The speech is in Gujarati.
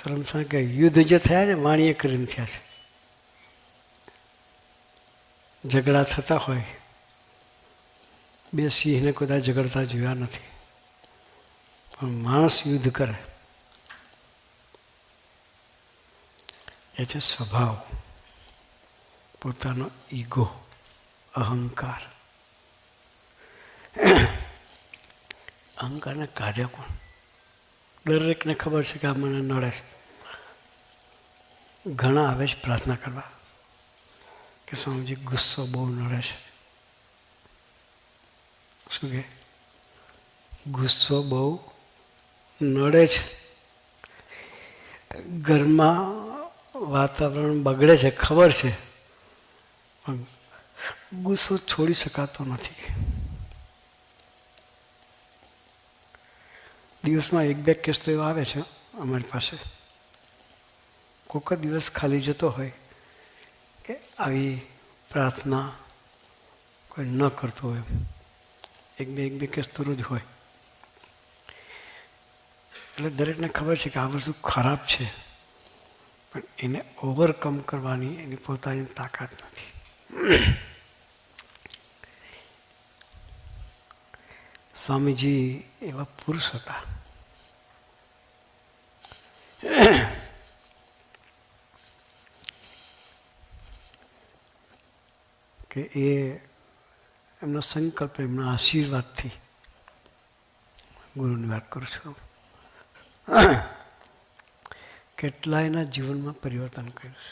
શરમસાર કે યુદ્ધ જે થયા ને વાણીએ કરીને થયા છે. ઝઘડા થતા હોય, બે સિંહને કદાચ ઝઘડતા જોયા નથી, પણ માણસ યુદ્ધ કરે એ છે સ્વભાવ, પોતાનો ઈગો, અહંકાર. અહંકારને કાઢે કોણ? દરેકને ખબર છે કે આ મને નડે છે. ઘણા આવે છે પ્રાર્થના કરવા કે સ્વામીજી ગુસ્સો બહુ નડે છે. શું કે? ગુસ્સો બહુ નડે છે. ઘરમાં વાતાવરણ બગડે છે, ખબર છે, પણ ગુસ્સો છોડી શકાતો નથી. દિવસમાં 1-2 કેસ તો એવા આવે છે અમારી પાસે. કોઈક દિવસ ખાલી જતો હોય કે આવી પ્રાર્થના કોઈ ન કરતો હોય, 1-2 કેસ તો રોજ હોય. એટલે દરેકને ખબર છે કે આ વસ્તુ ખરાબ છે, પણ એને ઓવરકમ કરવાની એની પોતાની તાકાત નથી. સ્વામીજી એવા પુરુષ હતા કે એમનો સંકલ્પ, એમના આશીર્વાદથી, ગુરુની વાત કરું છું, કેટલાયના જીવનમાં પરિવર્તન કર્યું છે.